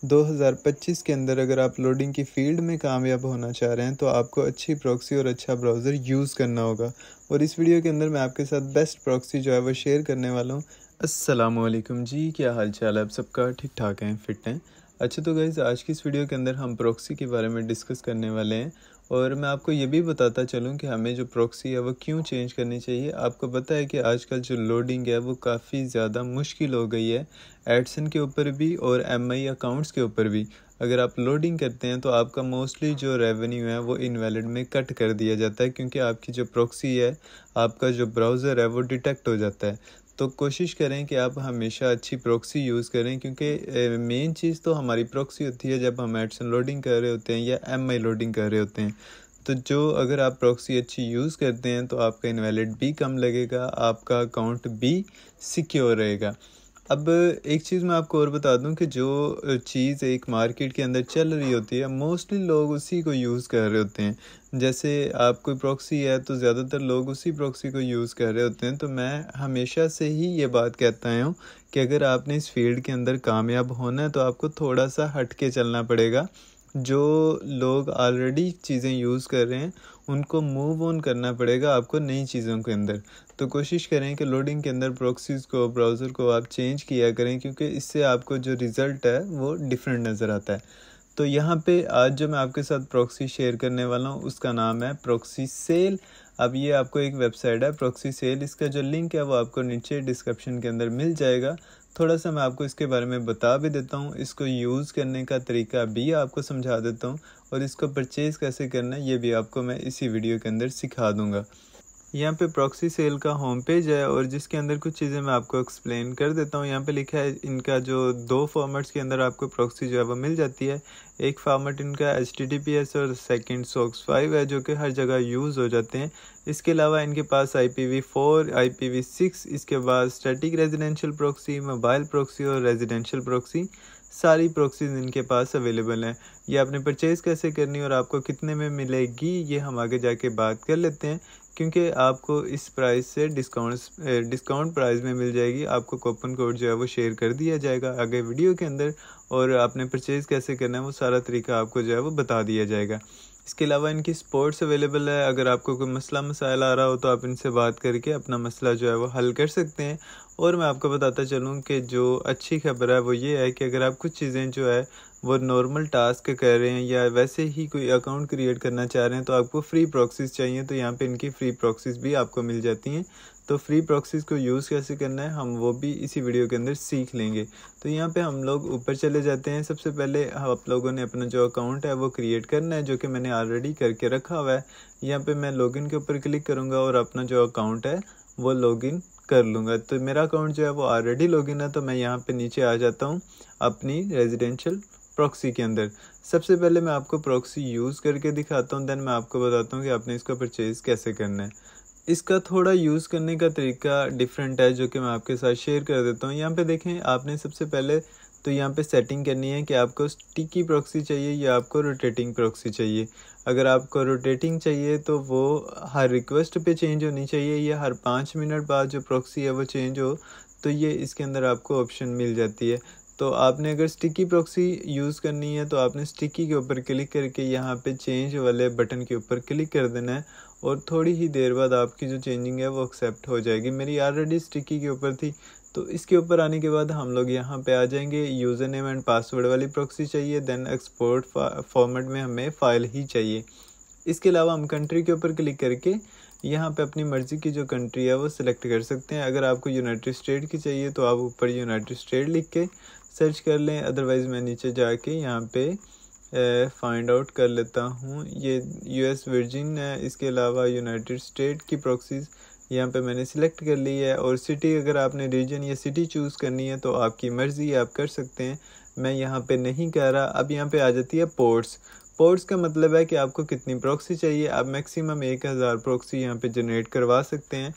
2025 के अंदर अगर आप लोडिंग की फ़ील्ड में कामयाब होना चाह रहे हैं तो आपको अच्छी प्रॉक्सी और अच्छा ब्राउज़र यूज़ करना होगा। और इस वीडियो के अंदर मैं आपके साथ बेस्ट प्रॉक्सी जो है वो शेयर करने वाला हूँ। अस्सलामुअलैकुम जी, क्या हाल चाल है आप सबका? ठीक ठाक हैं, फिट हैं? अच्छा तो गाइज़, आज की इस वीडियो के अंदर हम प्रॉक्सी के बारे में डिस्कस करने वाले हैं और मैं आपको ये भी बताता चलूँ कि हमें जो प्रॉक्सी है वो क्यों चेंज करनी चाहिए। आपको पता है कि आजकल जो लोडिंग है वो काफ़ी ज़्यादा मुश्किल हो गई है, एडसन के ऊपर भी और एमआई अकाउंट्स के ऊपर भी। अगर आप लोडिंग करते हैं तो आपका मोस्टली जो रेवेन्यू है वो इनवैलिड में कट कर दिया जाता है, क्योंकि आपकी जो प्रॉक्सी है, आपका जो ब्राउज़र है वो डिटेक्ट हो जाता है। तो कोशिश करें कि आप हमेशा अच्छी प्रॉक्सी यूज़ करें, क्योंकि मेन चीज़ तो हमारी प्रॉक्सी होती है जब हम एडसन लोडिंग कर रहे होते हैं या एमआई लोडिंग कर रहे होते हैं। तो जो अगर आप प्रॉक्सी अच्छी यूज़ करते हैं तो आपका इनवैलिड भी कम लगेगा, आपका अकाउंट भी सिक्योर रहेगा। अब एक चीज़ मैं आपको और बता दूं कि जो चीज़ एक मार्केट के अंदर चल रही होती है, मोस्टली लोग उसी को यूज़ कर रहे होते हैं। जैसे आप कोई प्रॉक्सी है तो ज़्यादातर लोग उसी प्रॉक्सी को यूज़ कर रहे होते हैं। तो मैं हमेशा से ही ये बात कहता आया हूँ कि अगर आपने इस फील्ड के अंदर कामयाब होना है तो आपको थोड़ा सा हट के चलना पड़ेगा। जो लोग ऑलरेडी चीज़ें यूज़ कर रहे हैं उनको मूव ऑन करना पड़ेगा आपको नई चीज़ों के अंदर। तो कोशिश करें कि लोडिंग के अंदर प्रॉक्सीज़ को, ब्राउज़र को आप चेंज किया करें, क्योंकि इससे आपको जो रिज़ल्ट है वो डिफरेंट नज़र आता है। तो यहाँ पे आज जो मैं आपके साथ प्रॉक्सी शेयर करने वाला हूँ उसका नाम है प्रॉक्सी सेल। अब ये आपको एक वेबसाइट है प्रॉक्सी सेल, इसका जो लिंक है वो आपको नीचे डिस्क्रिप्शन के अंदर मिल जाएगा। थोड़ा सा मैं आपको इसके बारे में बता भी देता हूँ, इसको यूज़ करने का तरीका भी आपको समझा देता हूँ और इसको परचेज़ कैसे करना है ये भी आपको मैं इसी वीडियो के अंदर सिखा दूँगा। यहाँ पे प्रॉक्सी सेल का होम पेज है और जिसके अंदर कुछ चीज़ें मैं आपको एक्सप्लेन कर देता हूँ। यहाँ पे लिखा है इनका जो दो फॉर्मेट्स के अंदर आपको प्रॉक्सी जो है वो मिल जाती है। एक फॉर्मेट इनका HTTPS और सेकंड SOX5 है, जो कि हर जगह यूज़ हो जाते हैं। इसके अलावा इनके पास IPv4, IPv6, इसके बाद static residential proxy, mobile proxy और रेजिडेंशियल प्रॉक्सी, सारी प्रॉक्सीज इनके पास अवेलेबल हैं। ये आपने परचेज़ कैसे करनी और आपको कितने में मिलेगी ये हम आगे जाके बात कर लेते हैं, क्योंकि आपको इस प्राइस से डिस्काउंट प्राइस में मिल जाएगी। आपको कूपन कोड जो है वो शेयर कर दिया जाएगा आगे वीडियो के अंदर और आपने परचेज़ कैसे करना है वो सारा तरीका आपको जो है वो बता दिया जाएगा। इसके अलावा इनकी सपोर्ट्स अवेलेबल है। अगर आपको कोई मसला मसाइल आ रहा हो तो आप इनसे बात करके अपना मसला जो है वो हल कर सकते हैं। और मैं आपको बताता चलूँ कि जो अच्छी खबर है वो ये है कि अगर आप कुछ चीज़ें जो है वो नॉर्मल टास्क कर रहे हैं या वैसे ही कोई अकाउंट क्रिएट करना चाह रहे हैं तो आपको फ्री प्रॉक्सीज चाहिए, तो यहाँ पे इनकी फ्री प्रॉक्सीज भी आपको मिल जाती हैं। तो फ्री प्रॉक्सीज को यूज़ कैसे करना है हम वो भी इसी वीडियो के अंदर सीख लेंगे। तो यहाँ पे हम लोग ऊपर चले जाते हैं। सबसे पहले आप लोगों ने अपना जो अकाउंट है वो क्रिएट करना है, जो कि मैंने ऑलरेडी करके रखा हुआ है। यहाँ पे मैं लॉगिन के ऊपर क्लिक करूँगा और अपना जो अकाउंट है वो लॉगिन कर लूँगा। तो मेरा अकाउंट जो है वो ऑलरेडी लॉगिन है, तो मैं यहाँ पे नीचे आ जाता हूँ अपनी रेजिडेंशियल प्रॉक्सी के अंदर। सबसे पहले मैं आपको प्रॉक्सी यूज़ करके दिखाता हूँ, देन मैं आपको बताता हूँ कि आपने इसको परचेज़ कैसे करना है। इसका थोड़ा यूज़ करने का तरीका डिफरेंट है, जो कि मैं आपके साथ शेयर कर देता हूँ। यहाँ पे देखें, आपने सबसे पहले तो यहाँ पे सेटिंग करनी है कि आपको स्टिकी प्रॉक्सी चाहिए या आपको रोटेटिंग प्रॉक्सी चाहिए। अगर आपको रोटेटिंग चाहिए तो वो हर रिक्वेस्ट पे चेंज होनी चाहिए या हर 5 मिनट बाद जो प्रॉक्सी है वो चेंज हो, तो ये इसके अंदर आपको ऑप्शन मिल जाती है। तो आपने अगर स्टिकी प्रॉक्सी यूज़ करनी है तो आपने स्टिकी के ऊपर क्लिक करके यहाँ पे चेंज वाले बटन के ऊपर क्लिक कर देना है और थोड़ी ही देर बाद आपकी जो चेंजिंग है वो एक्सेप्ट हो जाएगी। मेरी ऑलरेडी स्टिकी के ऊपर थी, तो इसके ऊपर आने के बाद हम लोग यहाँ पे आ जाएंगे। यूज़र नेम एंड पासवर्ड वाली प्रॉक्सी चाहिए, देन एक्सपोर्ट फॉर्मेट में हमें फ़ाइल ही चाहिए। इसके अलावा हम कंट्री के ऊपर क्लिक करके यहाँ पे अपनी मर्ज़ी की जो कंट्री है वो सिलेक्ट कर सकते हैं। अगर आपको यूनाइटेड स्टेट की चाहिए तो आप ऊपर यूनाइटेड स्टेट लिख के सर्च कर लें, अदरवाइज़ मैं नीचे जाके यहाँ पे फाइंड आउट कर लेता हूँ। ये US वर्जिन है। इसके अलावा यूनाइटेड स्टेट की प्रॉक्सीज़ यहाँ पे मैंने सिलेक्ट कर ली है। और सिटी, अगर आपने रीजन या सिटी चूज़ करनी है तो आपकी मर्ज़ी, आप कर सकते हैं। मैं यहाँ पे नहीं कर रहा। अब यहाँ पे आ जाती है पोर्ट्स। पोर्ट्स का मतलब है कि आपको कितनी प्रॉक्सी चाहिए। आप मैक्सिमम 1000 प्रॉक्सी यहाँ पे जनरेट करवा सकते हैं।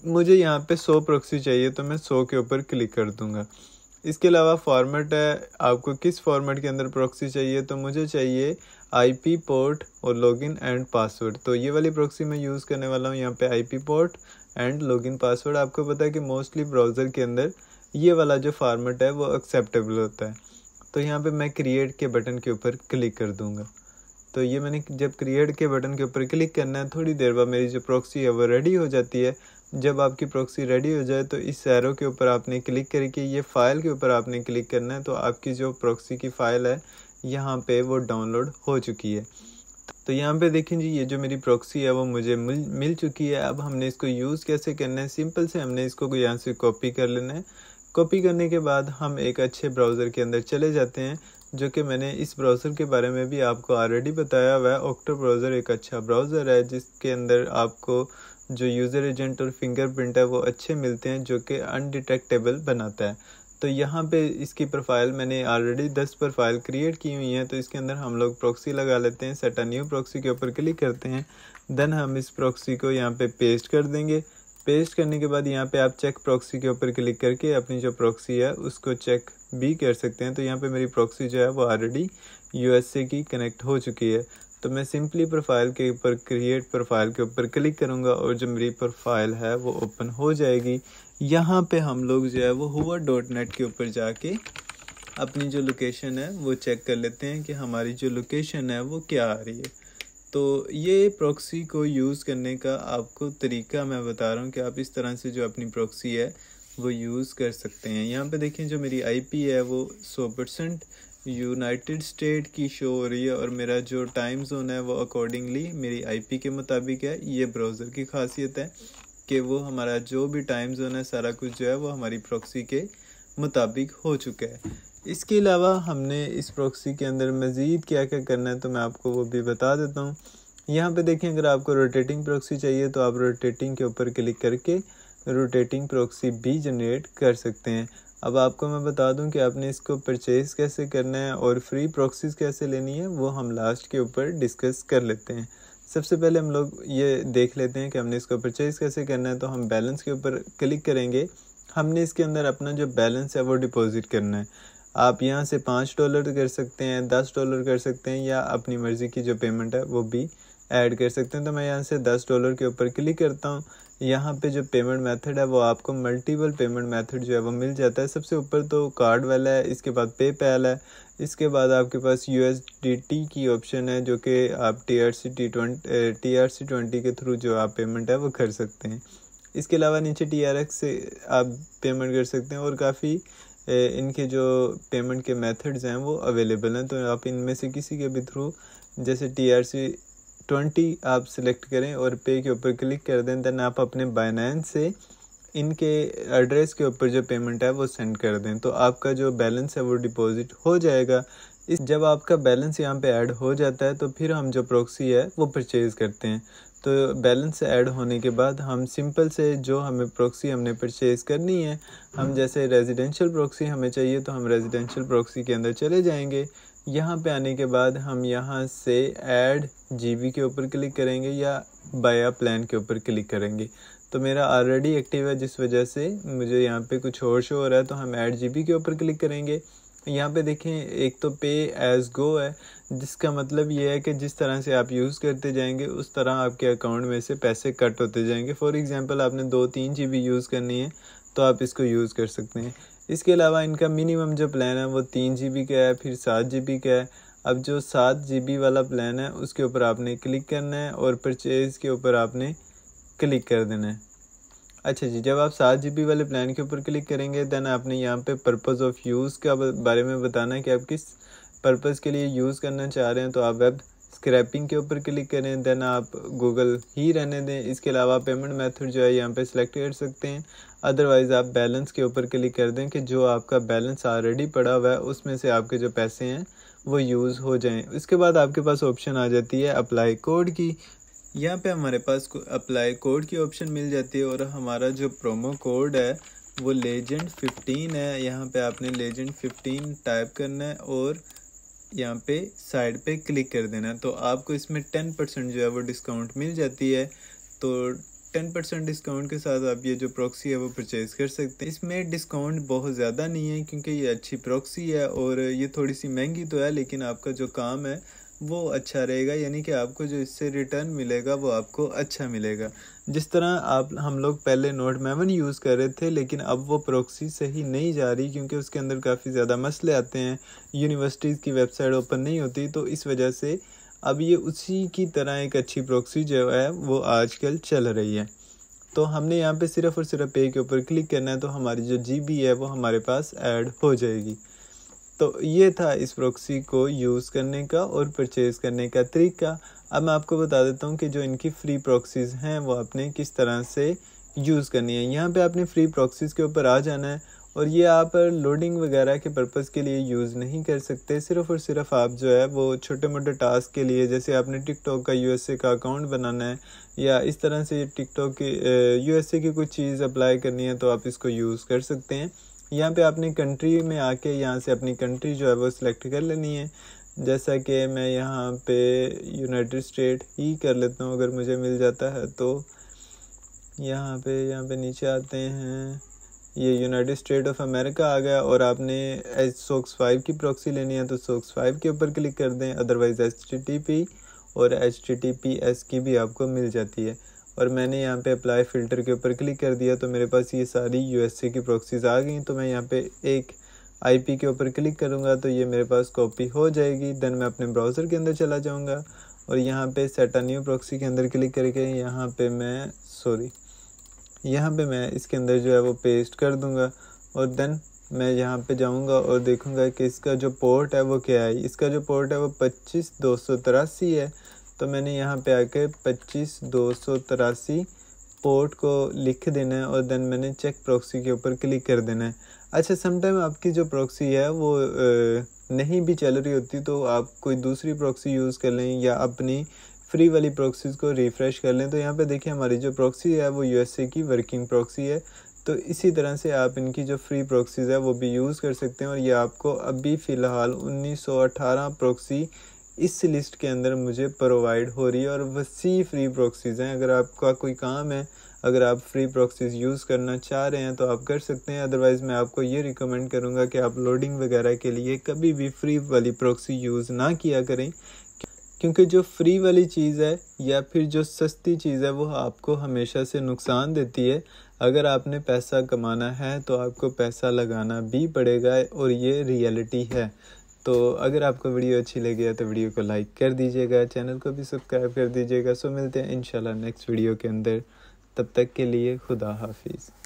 मुझे यहाँ पे 100 प्रॉक्सी चाहिए तो मैं 100 के ऊपर क्लिक कर दूँगा। इसके अलावा फॉर्मेट है, आपको किस फॉर्मेट के अंदर प्रॉक्सी चाहिए, तो मुझे चाहिए IP पोर्ट और लॉगिन एंड पासवर्ड। तो ये वाली प्रॉक्सी मैं यूज़ करने वाला हूँ। यहाँ पे IP port and login password. आपको पता है कि मोस्टली ब्राउज़र के अंदर ये वाला जो फॉर्मेट है वो एक्सेप्टेबल होता है। तो यहाँ पे मैं क्रिएट के बटन के ऊपर क्लिक कर दूँगा। तो ये मैंने जब क्रिएट के बटन के ऊपर क्लिक करना है, थोड़ी देर बाद मेरी जो प्रॉक्सी है वो रेडी हो जाती है। जब आपकी प्रॉक्सी रेडी हो जाए तो इस एरो के ऊपर आपने क्लिक करके ये फ़ाइल के ऊपर आपने क्लिक करना है, तो आपकी जो प्रॉक्सी की फ़ाइल है यहाँ पे वो डाउनलोड हो चुकी है। तो यहाँ पे देखें जी, ये जो मेरी प्रॉक्सी है वो मुझे मिल चुकी है। अब हमने इसको यूज़ कैसे करना है, सिंपल से हमने इसको यहाँ से कॉपी कर लेना है। कॉपी करने के बाद हम एक अच्छे ब्राउज़र के अंदर चले जाते हैं, जो कि मैंने इस ब्राउज़र के बारे में भी आपको ऑलरेडी बताया हुआ है। ऑक्टो ब्राउज़र एक अच्छा ब्राउज़र है जिसके अंदर आपको जो यूज़र एजेंट और फिंगरप्रिंट है वो अच्छे मिलते हैं, जो कि अनडिटेक्टेबल बनाता है। तो यहाँ पे इसकी प्रोफाइल मैंने ऑलरेडी 10 प्रोफाइल क्रिएट की हुई हैं। तो इसके अंदर हम लोग प्रॉक्सी लगा लेते हैं। सेट अ न्यू प्रॉक्सी के ऊपर क्लिक करते हैं। देन हम इस प्रॉक्सी को यहाँ पे पेस्ट कर देंगे। पेस्ट करने के बाद यहाँ पे आप चेक प्रॉक्सी के ऊपर क्लिक करके अपनी जो प्रॉक्सी है उसको चेक भी कर सकते हैं। तो यहाँ पे मेरी प्रॉक्सी जो है वो ऑलरेडी यूएसए की कनेक्ट हो चुकी है। तो मैं सिंपली प्रोफाइल के ऊपर क्रिएट प्रोफाइल के ऊपर क्लिक करूँगा और जो मेरी प्रोफाइल है वो ओपन हो जाएगी। यहाँ पे हम लोग जो है वो hoover.net के ऊपर जाके अपनी जो लोकेशन है वो चेक कर लेते हैं कि हमारी जो लोकेशन है वो क्या आ रही है। तो ये प्रॉक्सी को यूज़ करने का आपको तरीका मैं बता रहा हूँ कि आप इस तरह से जो अपनी प्रॉक्सी है वो यूज़ कर सकते हैं। यहाँ पे देखें जो मेरी आईपी है वो 100% यूनाइटेड स्टेट की शो हो रही है और मेरा जो टाइम जोन है वो अकॉर्डिंगली मेरी आईपी के मुताबिक है। ये ब्राउज़र की खासियत है कि वो हमारा जो भी टाइम जोन है सारा कुछ जो है वो हमारी प्रॉक्सी के मुताबिक हो चुका है। इसके अलावा हमने इस प्रॉक्सी के अंदर मज़ीद क्या क्या करना है तो मैं आपको वो भी बता देता हूँ। यहाँ पे देखें, अगर आपको रोटेटिंग प्रॉक्सी चाहिए तो आप रोटेटिंग के ऊपर क्लिक करके रोटेटिंग प्रॉक्सी भी जनरेट कर सकते हैं। अब आपको मैं बता दूं कि आपने इसको परचेज़ कैसे करना है और फ्री प्रॉक्सीज़ कैसे लेनी है वो हम लास्ट के ऊपर डिस्कस कर लेते हैं। सबसे पहले हम लोग ये देख लेते हैं कि हमने इसको परचेज़ कैसे करना है। तो हम बैलेंस के ऊपर क्लिक करेंगे। हमने इसके अंदर अपना जो बैलेंस है वो डिपॉजिट करना है। आप यहाँ से $5 कर सकते हैं, $10 कर सकते हैं, या अपनी मर्ज़ी की जो पेमेंट है वो भी ऐड कर सकते हैं। तो मैं यहाँ से $10 के ऊपर क्लिक करता हूँ। यहाँ पे जो पेमेंट मेथड है वो आपको मल्टीपल पेमेंट मेथड जो है वो मिल जाता है। सबसे ऊपर तो कार्ड वाला है, इसके बाद पेपैल है, इसके बाद आपके पास USDT की ऑप्शन है जो कि आप TRC20 के थ्रू जो आप पेमेंट है वो कर सकते हैं। इसके अलावा नीचे TRX से आप पेमेंट कर सकते हैं और काफ़ी इनके जो पेमेंट के मेथड्स हैं वो अवेलेबल हैं। तो आप इनमें से किसी के भी थ्रू, जैसे TRC20 आप सिलेक्ट करें और पे के ऊपर क्लिक कर दें। देन आप अपने बाइनेंस से इनके एड्रेस के ऊपर जो पेमेंट है वो सेंड कर दें, तो आपका जो बैलेंस है वो डिपॉजिट हो जाएगा। जब आपका बैलेंस यहाँ पे ऐड हो जाता है तो फिर हम जो प्रॉक्सी है वो परचेज़ करते हैं। तो बैलेंस ऐड होने के बाद हम सिंपल से जो हमें प्रॉक्सी हमने परचेज़ करनी है, हम जैसे रेजिडेंशियल प्रॉक्सी हमें चाहिए तो हम रेजिडेंशियल प्रॉक्सी के अंदर चले जाएंगे। यहाँ पे आने के बाद हम यहाँ से ऐड GB के ऊपर क्लिक करेंगे या बाया प्लान के ऊपर क्लिक करेंगे। तो मेरा ऑलरेडी एक्टिव है जिस वजह से मुझे यहाँ पे कुछ और शो हो रहा है, तो हम ऐड GB के ऊपर क्लिक करेंगे। यहाँ पे देखें, एक तो पे एज़ गो है, जिसका मतलब ये है कि जिस तरह से आप यूज़ करते जाएंगे उस तरह आपके अकाउंट में से पैसे कट होते जाएंगे। फॉर एग्जांपल आपने 2-3 GB यूज़ करनी है तो आप इसको यूज़ कर सकते हैं। इसके अलावा इनका मिनिमम जो प्लान है वो 3 GB का है, फिर 7 GB का है। अब जो 7 GB वाला प्लान है उसके ऊपर आपने क्लिक करना है और परचेज़ के ऊपर आपने क्लिक कर देना है। अच्छा जी, जब आप 7 GB वाले प्लान के ऊपर क्लिक करेंगे देन आपने यहाँ पे पर्पज़ ऑफ यूज़ का बारे में बताना है कि आप किस पर्पज़ के लिए यूज़ करना चाह रहे हैं। तो आप वेब स्क्रैपिंग के ऊपर क्लिक करें, देन आप गूगल ही रहने दें। इसके अलावा पेमेंट मेथड जो है यहाँ पे सिलेक्ट कर सकते हैं, अदरवाइज़ आप बैलेंस के ऊपर क्लिक कर दें कि जो आपका बैलेंस ऑलरेडी पड़ा हुआ है उसमें से आपके जो पैसे हैं वो यूज़ हो जाएँ। इसके बाद आपके पास ऑप्शन आ जाती है अप्लाई कोड की। यहाँ पे हमारे पास अप्लाई कोड की ऑप्शन मिल जाती है और हमारा जो प्रोमो कोड है वो लेजेंड 15 है। यहाँ पे आपने लेजेंड 15 टाइप करना है और यहाँ पे साइड पे क्लिक कर देना है। तो आपको इसमें 10% जो है वो डिस्काउंट मिल जाती है। तो 10% डिस्काउंट के साथ आप ये जो प्रॉक्सी है वो परचेज़ कर सकते हैं। इसमें डिस्काउंट बहुत ज़्यादा नहीं है क्योंकि ये अच्छी प्रॉक्सी है और ये थोड़ी सी महंगी तो है, लेकिन आपका जो काम है वो अच्छा रहेगा, यानी कि आपको जो इससे रिटर्न मिलेगा वो आपको अच्छा मिलेगा। जिस तरह हम लोग पहले नोट मेवन यूज़ कर रहे थे, लेकिन अब वो प्रॉक्सी सही नहीं जा रही क्योंकि उसके अंदर काफ़ी ज़्यादा मसले आते हैं, यूनिवर्सिटीज़ की वेबसाइट ओपन नहीं होती, तो इस वजह से अब ये उसी की तरह एक अच्छी प्रॉक्सी जो है वो आजकल चल रही है। तो हमने यहाँ पे सिर्फ़ और सिर्फ पे के ऊपर क्लिक करना है, तो हमारी जो जीबी है वो हमारे पास ऐड हो जाएगी। तो ये था इस प्रॉक्सी को यूज़ करने का और परचेज़ करने का तरीका। अब मैं आपको बता देता हूँ कि जो इनकी फ्री प्रॉक्सीज़ हैं वो आपने किस तरह से यूज़ करनी है। यहाँ पे आपने फ्री प्रॉक्सीज़ के ऊपर आ जाना है, और ये आप लोडिंग वगैरह के पर्पज़ के लिए यूज़ नहीं कर सकते। सिर्फ़ और सिर्फ आप जो है वो छोटे मोटे टास्क के लिए, जैसे आपने टिकटॉक का यूएसए का अकाउंट बनाना है या इस तरह से टिकटॉक की यूएसए की कुछ चीज़ अप्लाई करनी है, तो आप इसको यूज़ कर सकते हैं। यहाँ पे आपने कंट्री में आके यहाँ से अपनी कंट्री जो है वो सिलेक्ट कर लेनी है। जैसा कि मैं यहाँ पे यूनाइटेड स्टेट ही कर लेता हूँ अगर मुझे मिल जाता है तो। यहाँ पे नीचे आते हैं, ये यूनाइटेड स्टेट ऑफ अमेरिका आ गया, और आपने SOX 5 की प्रॉक्सी लेनी है तो SOX 5 के ऊपर क्लिक कर दें। अदरवाइज़ HTTP और HTTPS की भी आपको मिल जाती है, और मैंने यहाँ पे अप्लाई फ़िल्टर के ऊपर क्लिक कर दिया तो मेरे पास ये सारी USA की प्रॉक्सीज़ आ गई। तो मैं यहाँ पे एक IP के ऊपर क्लिक करूँगा तो ये मेरे पास कॉपी हो जाएगी। देन मैं अपने ब्राउज़र के अंदर चला जाऊँगा और यहाँ पे सेट अ न्यू प्रॉक्सी के अंदर क्लिक करके यहाँ पे मैं इसके अंदर जो है वो पेस्ट कर दूँगा, और देन मैं यहाँ पे जाऊँगा और देखूँगा कि इसका जो पोर्ट है वो क्या है। इसका जो पोर्ट है वो 25283 है, तो मैंने यहाँ पे आके 25283 पोर्ट को लिख देना है, और देन मैंने चेक प्रॉक्सी के ऊपर क्लिक कर देना है। अच्छा, समटाइम आपकी जो प्रॉक्सी है वो नहीं भी चल रही होती, तो आप कोई दूसरी प्रॉक्सी यूज़ कर लें या अपनी फ्री वाली प्रॉक्सीज़ को रिफ़्रेश कर लें। तो यहाँ पे देखिए हमारी जो प्रॉक्सी है वो USA की वर्किंग प्रॉक्सी है। तो इसी तरह से आप इनकी जो फ्री प्रॉक्सीज़ है वो भी यूज़ कर सकते हैं, और ये आपको अभी फ़िलहाल 1918 प्रॉक्सी इस लिस्ट के अंदर मुझे प्रोवाइड हो रही है, और वसी फ्री प्रॉक्सीज़ हैं। अगर आपका कोई काम है, अगर आप फ्री प्रॉक्सीज़ यूज़ करना चाह रहे हैं तो आप कर सकते हैं। अदरवाइज़ मैं आपको ये रिकमेंड करूँगा कि आप लोडिंग वगैरह के लिए कभी भी फ्री वाली प्रॉक्सी यूज़ ना किया करें, क्योंकि जो फ्री वाली चीज़ है या फिर जो सस्ती चीज़ है वो आपको हमेशा से नुकसान देती है। अगर आपने पैसा कमाना है तो आपको पैसा लगाना भी पड़ेगा, और ये रियलिटी है। तो अगर आपको वीडियो अच्छी लगी है तो वीडियो को लाइक कर दीजिएगा, चैनल को भी सब्सक्राइब कर दीजिएगा। सो मिलते हैं इंशाल्लाह नेक्स्ट वीडियो के अंदर, तब तक के लिए खुदा हाफिज़।